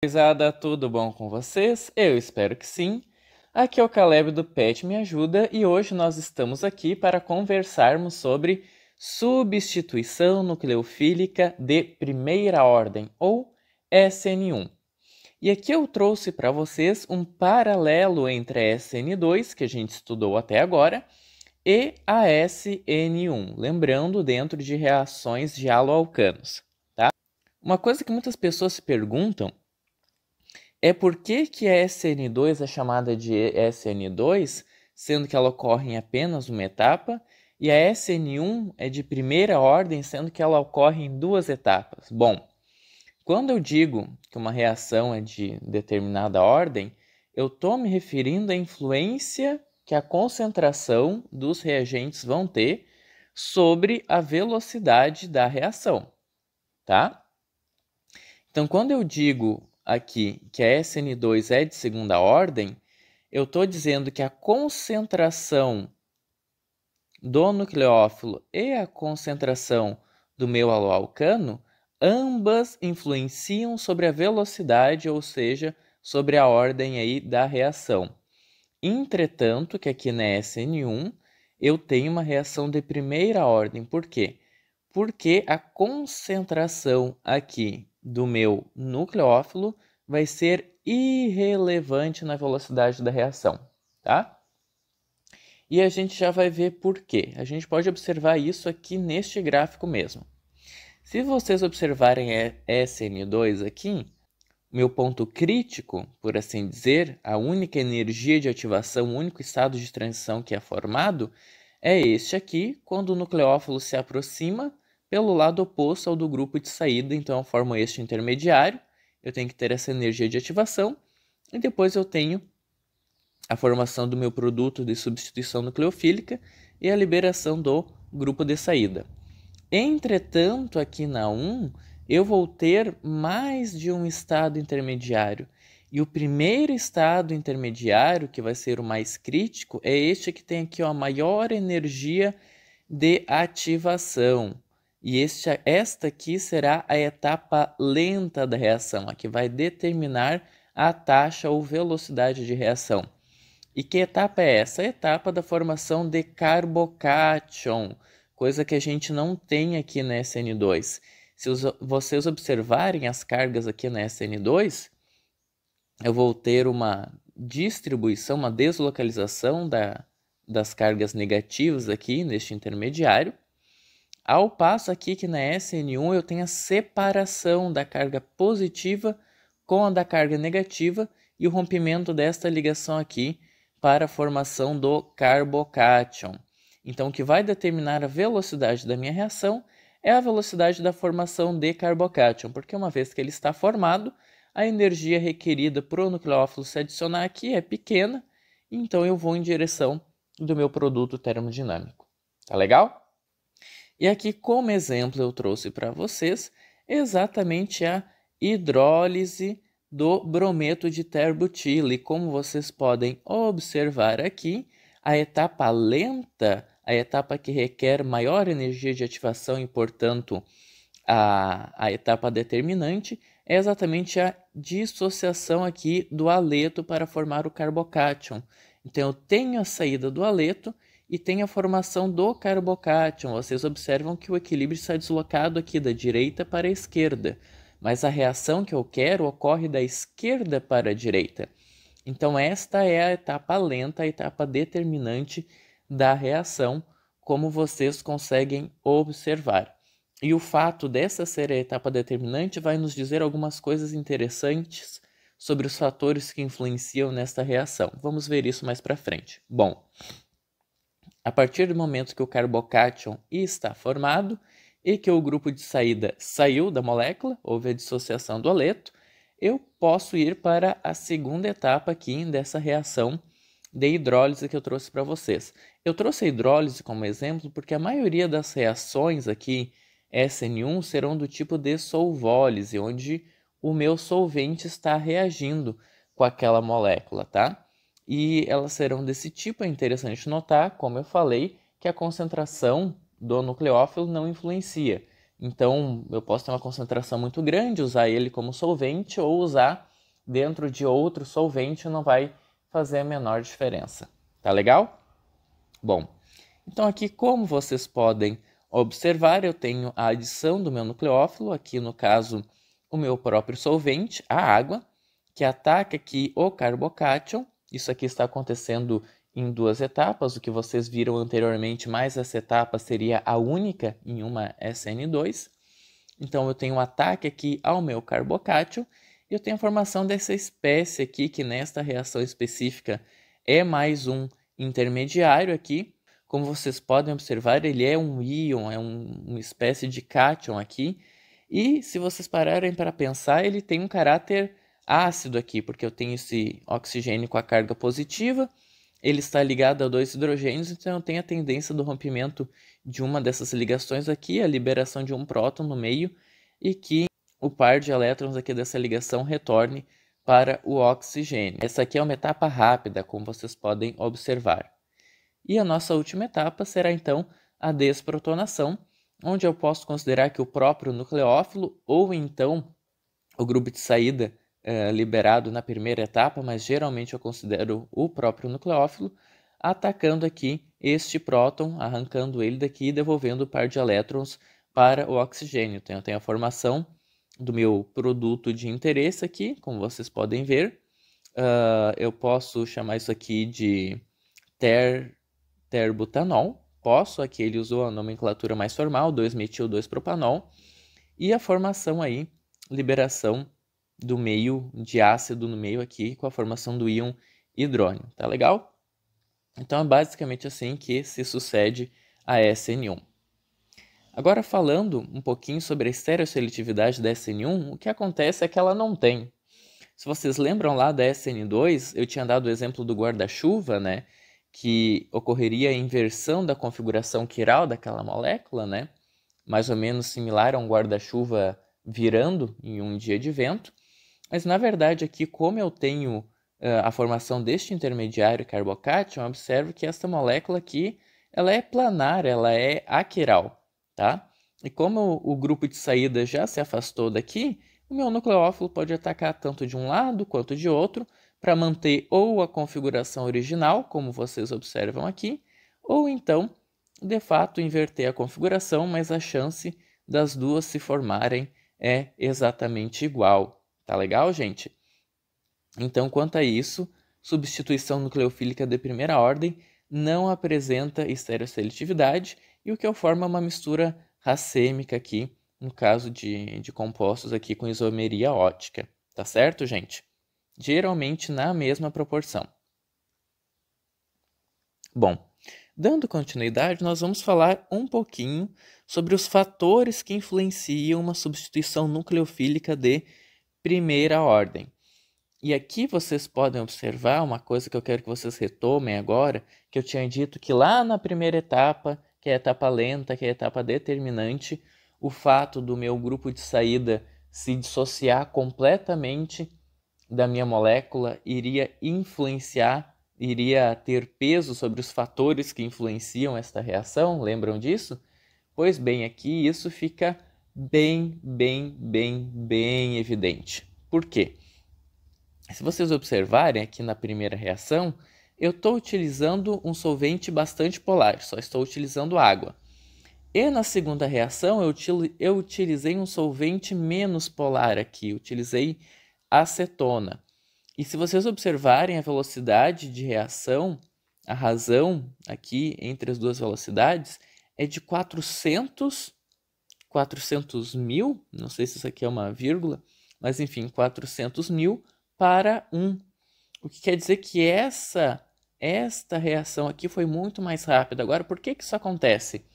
Gurizada, tudo bom com vocês? Eu espero que sim. Aqui é o Caleb do Pet Me Ajuda e hoje nós estamos aqui para conversarmos sobre substituição nucleofílica de primeira ordem, ou SN1. E aqui eu trouxe para vocês um paralelo entre a SN2, que a gente estudou até agora, e a SN1, lembrando dentro de reações de haloalcanos, tá? Uma coisa que muitas pessoas se perguntam é por que a SN2 é chamada de SN2, sendo que ela ocorre em apenas uma etapa, e a SN1 é de primeira ordem, sendo que ela ocorre em duas etapas. Bom, quando eu digo que uma reação é de determinada ordem, eu estou me referindo à influência que a concentração dos reagentes vão ter sobre a velocidade da reação, tá? Então, quando eu digo aqui que a SN2 é de segunda ordem, eu estou dizendo que a concentração do nucleófilo e a concentração do meu haloalcano, ambas influenciam sobre a velocidade, ou seja, sobre a ordem aí da reação. Entretanto, que aqui na SN1 eu tenho uma reação de primeira ordem. Por quê? Porque a concentração aqui do meu nucleófilo vai ser irrelevante na velocidade da reação, tá? E a gente já vai ver por quê. A gente pode observar isso aqui neste gráfico mesmo. Se vocês observarem SN2 aqui, meu ponto crítico, por assim dizer, a única energia de ativação, o único estado de transição que é formado, é este aqui, quando o nucleófilo se aproxima pelo lado oposto ao do grupo de saída, então eu formo este intermediário, eu tenho que ter essa energia de ativação, e depois eu tenho a formação do meu produto de substituição nucleofílica e a liberação do grupo de saída. Entretanto, aqui na 1, eu vou ter mais de um estado intermediário. E o primeiro estado intermediário, que vai ser o mais crítico, é este que tem aqui a maior energia de ativação. E esta aqui será a etapa lenta da reação, a que vai determinar a taxa ou velocidade de reação. E que etapa é essa? A etapa da formação de carbocátion, coisa que a gente não tem aqui na SN2. Se vocês observarem as cargas aqui na SN2, eu vou ter uma distribuição, uma deslocalização das cargas negativas aqui neste intermediário, ao passo aqui que na SN1 eu tenho a separação da carga positiva com a da carga negativa e o rompimento desta ligação aqui para a formação do carbocátion. Então, o que vai determinar a velocidade da minha reação é a velocidade da formação de carbocátion, porque uma vez que ele está formado, a energia requerida para o nucleófilo se adicionar aqui é pequena, então eu vou em direção do meu produto termodinâmico. Tá legal? E aqui, como exemplo, eu trouxe para vocês exatamente a hidrólise do brometo de terbutilo. E como vocês podem observar aqui, a etapa lenta, a etapa que requer maior energia de ativação e, portanto, a etapa determinante, é exatamente a dissociação aqui do aleto para formar o carbocátion. Então, eu tenho a saída do aleto e tenho a formação do carbocátion. Vocês observam que o equilíbrio está deslocado aqui da direita para a esquerda, mas a reação que eu quero ocorre da esquerda para a direita. Então, esta é a etapa lenta, a etapa determinante da reação, como vocês conseguem observar. E o fato dessa ser a etapa determinante vai nos dizer algumas coisas interessantes sobre os fatores que influenciam nesta reação. Vamos ver isso mais para frente. Bom, a partir do momento que o carbocátion está formado e que o grupo de saída saiu da molécula, houve a dissociação do aleto, eu posso ir para a segunda etapa aqui dessa reação de hidrólise que eu trouxe para vocês. Eu trouxe a hidrólise como exemplo porque a maioria das reações aqui SN1 serão do tipo de solvólise, onde o meu solvente está reagindo com aquela molécula, tá? E elas serão desse tipo. É interessante notar, como eu falei, que a concentração do nucleófilo não influencia. Então, eu posso ter uma concentração muito grande, usar ele como solvente ou usar dentro de outro solvente não vai fazer a menor diferença. Tá legal? Bom, então aqui, como vocês podem observar, eu tenho a adição do meu nucleófilo, aqui no caso o meu próprio solvente, a água, que ataca aqui o carbocátion. Isso aqui está acontecendo em 2 etapas, o que vocês viram anteriormente, mais essa etapa seria a única em uma SN2. Então eu tenho um ataque aqui ao meu carbocátion e eu tenho a formação dessa espécie aqui, que nesta reação específica é mais um intermediário aqui. Como vocês podem observar, ele é um íon, é uma espécie de cátion aqui. E se vocês pararem para pensar, ele tem um caráter ácido aqui, porque eu tenho esse oxigênio com a carga positiva, ele está ligado a 2 hidrogênios, então eu tenho a tendência do rompimento de uma dessas ligações aqui, a liberação de um próton no meio, e que o par de elétrons aqui dessa ligação retorne para o oxigênio. Essa aqui é uma etapa rápida, como vocês podem observar. E a nossa última etapa será então a desprotonação, onde eu posso considerar que o próprio nucleófilo ou então o grupo de saída liberado na primeira etapa, mas geralmente eu considero o próprio nucleófilo, atacando aqui este próton, arrancando ele daqui e devolvendo o par de elétrons para o oxigênio. Então eu tenho a formação do meu produto de interesse aqui, como vocês podem ver. Eu posso chamar isso aqui de terbutanol. Posso, aqui ele usou a nomenclatura mais formal, 2-metil-2-propanol. E a formação aí, liberação do meio de ácido no meio aqui, com a formação do íon hidrônio. Tá legal? Então é basicamente assim que se sucede a SN1. Agora, falando um pouquinho sobre a estereoseletividade da SN1, o que acontece é que ela não tem. Se vocês lembram lá da SN2, eu tinha dado o exemplo do guarda-chuva, né? Que ocorreria a inversão da configuração quiral daquela molécula, né? Mais ou menos similar a um guarda-chuva virando em um dia de vento. Mas, na verdade, aqui, como eu tenho a formação deste intermediário carbocátion, observo que esta molécula aqui ela é planar, ela é aquiral. Tá? E como o grupo de saída já se afastou daqui, o meu nucleófilo pode atacar tanto de um lado quanto de outro para manter ou a configuração original, como vocês observam aqui, ou então, de fato, inverter a configuração, mas a chance das duas se formarem é exatamente igual. Tá legal, gente? Então, quanto a isso, substituição nucleofílica de primeira ordem não apresenta estereoseletividade e o que eu formo é uma mistura racêmica aqui, no caso de compostos aqui com isomeria ótica. Tá certo, gente? Geralmente na mesma proporção. Bom, dando continuidade, nós vamos falar um pouquinho sobre os fatores que influenciam uma substituição nucleofílica de primeira ordem. E aqui vocês podem observar uma coisa que eu quero que vocês retomem agora, que eu tinha dito que lá na primeira etapa, que é a etapa lenta, que é a etapa determinante, o fato do meu grupo de saída se dissociar completamente da minha molécula iria influenciar, iria ter peso sobre os fatores que influenciam esta reação, lembram disso? Pois bem, aqui isso fica bem evidente. Por quê? Se vocês observarem aqui na primeira reação, eu estou utilizando um solvente bastante polar, só estou utilizando água. E na segunda reação, eu utilizei um solvente menos polar aqui, utilizei acetona. E se vocês observarem a velocidade de reação, a razão aqui entre as duas velocidades é de 400 mil, não sei se isso aqui é uma vírgula, mas enfim, 400 mil para 1. O que quer dizer que esta reação aqui foi muito mais rápida. Agora, por que isso acontece?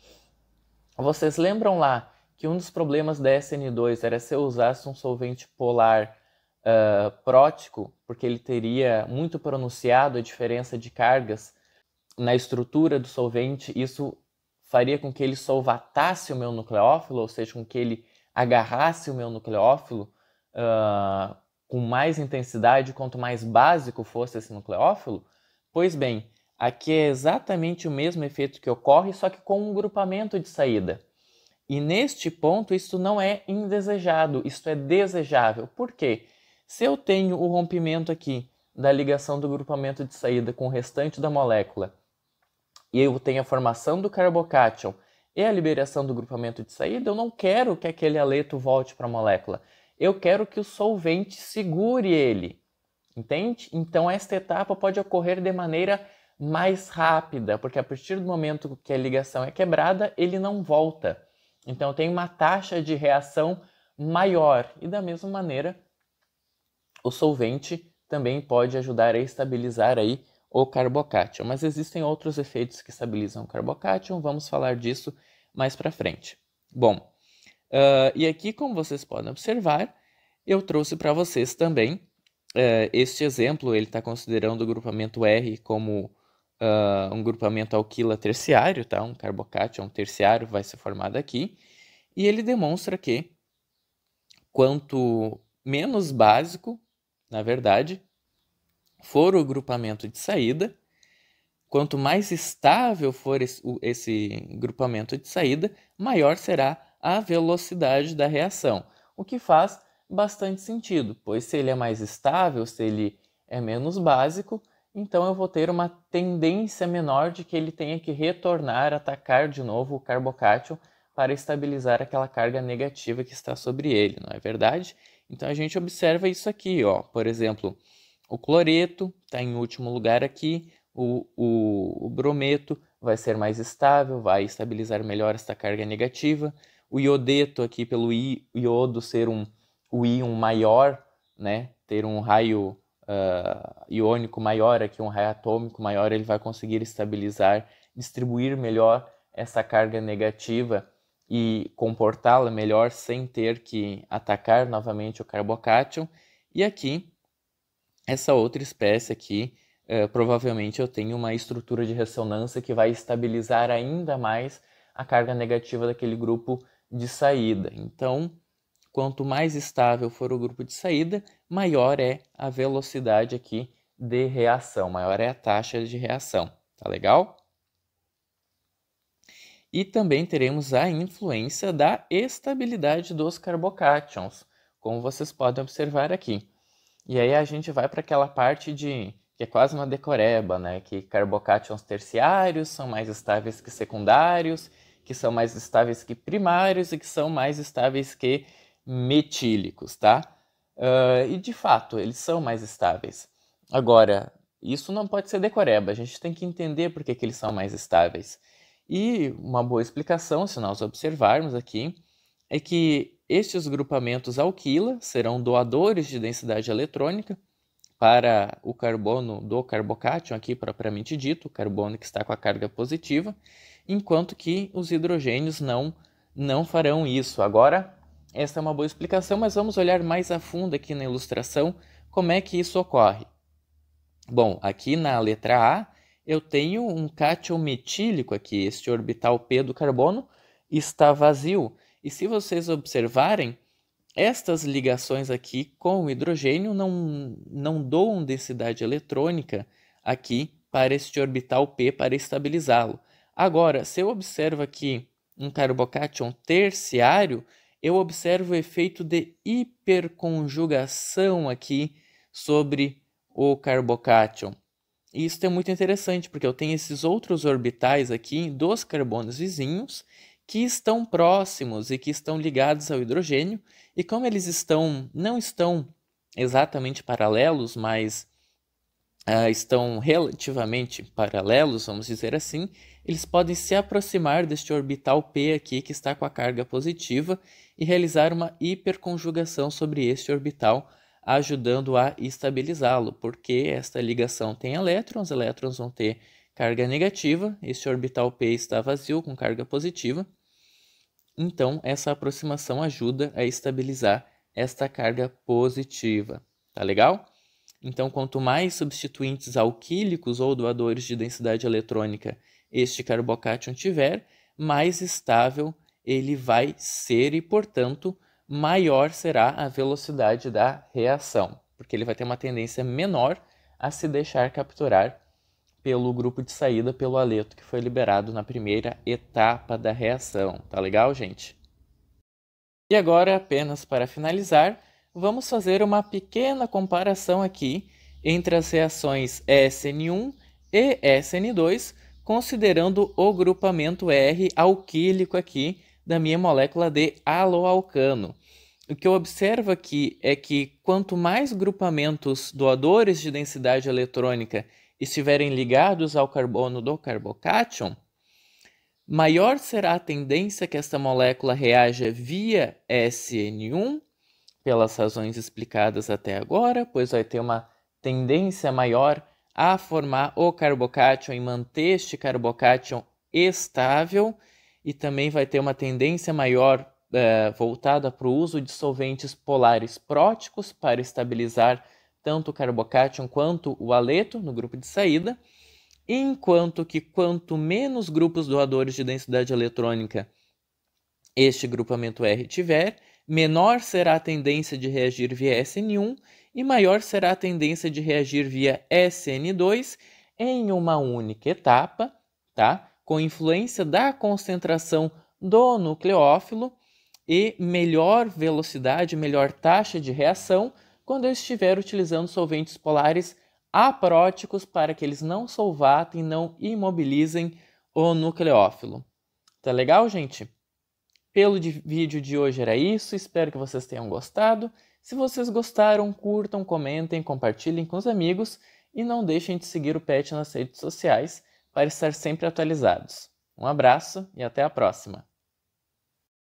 Vocês lembram lá que um dos problemas da SN2 era se eu usasse um solvente polar prótico, porque ele teria muito pronunciado a diferença de cargas na estrutura do solvente. Isso faria com que ele solvatasse o meu nucleófilo, ou seja, com que ele agarrasse o meu nucleófilo com mais intensidade quanto mais básico fosse esse nucleófilo. Pois bem, aqui é exatamente o mesmo efeito que ocorre, só que com um grupamento de saída. E neste ponto, isso não é indesejado, isso é desejável. Por quê? Se eu tenho o rompimento aqui da ligação do grupamento de saída com o restante da molécula e eu tenho a formação do carbocátion e a liberação do grupamento de saída, eu não quero que aquele haleto volte para a molécula. Eu quero que o solvente segure ele, entende? Então esta etapa pode ocorrer de maneira mais rápida, porque a partir do momento que a ligação é quebrada, ele não volta. Então tem uma taxa de reação maior e da mesma maneira o solvente também pode ajudar a estabilizar aí o carbocátion, mas existem outros efeitos que estabilizam o carbocátion, vamos falar disso mais para frente. Bom, e aqui, como vocês podem observar, eu trouxe para vocês também este exemplo. Ele está considerando o grupamento R como um grupamento alquila terciário, tá? Um carbocátion terciário vai ser formado aqui, e ele demonstra que quanto menos básico, na verdade, for o grupamento de saída, quanto mais estável for esse grupamento de saída, maior será a velocidade da reação, o que faz bastante sentido, pois se ele é mais estável, se ele é menos básico, então eu vou ter uma tendência menor de que ele tenha que retornar, atacar de novo o carbocátion para estabilizar aquela carga negativa que está sobre ele, não é verdade? Então a gente observa isso aqui, ó. Por exemplo, o cloreto está em último lugar aqui, o brometo vai ser mais estável, vai estabilizar melhor esta carga negativa. O iodeto aqui, pelo iodo ser o íon maior, né, ter um raio iônico maior aqui, um raio atômico maior, ele vai conseguir estabilizar, distribuir melhor essa carga negativa e comportá-la melhor sem ter que atacar novamente o carbocátion. E aqui, essa outra espécie aqui, provavelmente eu tenho uma estrutura de ressonância que vai estabilizar ainda mais a carga negativa daquele grupo de saída. Então, quanto mais estável for o grupo de saída, maior é a velocidade aqui de reação, maior é a taxa de reação. Tá legal? E também teremos a influência da estabilidade dos carbocátions, como vocês podem observar aqui. E aí a gente vai para aquela parte que é quase uma decoreba, né? Que carbocátions terciários são mais estáveis que secundários, que são mais estáveis que primários e que são mais estáveis que metílicos, tá? E de fato, eles são mais estáveis. Agora, isso não pode ser decoreba, a gente tem que entender por que eles são mais estáveis. E uma boa explicação, se nós observarmos aqui, é que estes grupamentos alquila serão doadores de densidade eletrônica para o carbono do carbocátion, aqui propriamente dito, o carbono que está com a carga positiva, enquanto que os hidrogênios não farão isso. Agora, essa é uma boa explicação, mas vamos olhar mais a fundo aqui na ilustração como é que isso ocorre. Bom, aqui na letra A, eu tenho um cátion metílico aqui, este orbital P do carbono está vazio. E se vocês observarem, estas ligações aqui com o hidrogênio não doam densidade eletrônica aqui para este orbital P para estabilizá-lo. Agora, se eu observo aqui um carbocátion terciário, eu observo o efeito de hiperconjugação aqui sobre o carbocátion. E isso é muito interessante, porque eu tenho esses outros orbitais aqui dos carbonos vizinhos que estão próximos e que estão ligados ao hidrogênio, e como eles não estão exatamente paralelos, mas estão relativamente paralelos, vamos dizer assim, eles podem se aproximar deste orbital P aqui que está com a carga positiva e realizar uma hiperconjugação sobre este orbital, ajudando a estabilizá-lo, porque esta ligação tem elétrons, os elétrons vão ter carga negativa, este orbital P está vazio com carga positiva, então essa aproximação ajuda a estabilizar esta carga positiva, tá legal? Então, quanto mais substituintes alquílicos ou doadores de densidade eletrônica este carbocátion tiver, mais estável ele vai ser e, portanto, maior será a velocidade da reação, porque ele vai ter uma tendência menor a se deixar capturar pelo grupo de saída, pelo haleto que foi liberado na primeira etapa da reação. Tá legal, gente? E agora, apenas para finalizar, vamos fazer uma pequena comparação aqui entre as reações SN1 e SN2, considerando o grupamento R alquílico aqui da minha molécula de haloalcano. O que eu observo aqui é que quanto mais grupamentos doadores de densidade eletrônica estiverem ligados ao carbono do carbocátion, maior será a tendência que esta molécula reaja via SN1, pelas razões explicadas até agora, pois vai ter uma tendência maior a formar o carbocátion e manter este carbocátion estável, e também vai ter uma tendência maior voltada para o uso de solventes polares próticos para estabilizar tanto o carbocátion quanto o haleto no grupo de saída, enquanto que quanto menos grupos doadores de densidade eletrônica este grupamento R tiver, menor será a tendência de reagir via SN1 e maior será a tendência de reagir via SN2 em uma única etapa, tá? Com influência da concentração do nucleófilo e melhor velocidade, melhor taxa de reação quando eu estiver utilizando solventes polares apróticos para que eles não solvatem, não imobilizem o nucleófilo. Tá legal, gente? Pelo vídeo de hoje era isso, espero que vocês tenham gostado. Se vocês gostaram, curtam, comentem, compartilhem com os amigos e não deixem de seguir o PET nas redes sociais para estar sempre atualizados. Um abraço e até a próxima!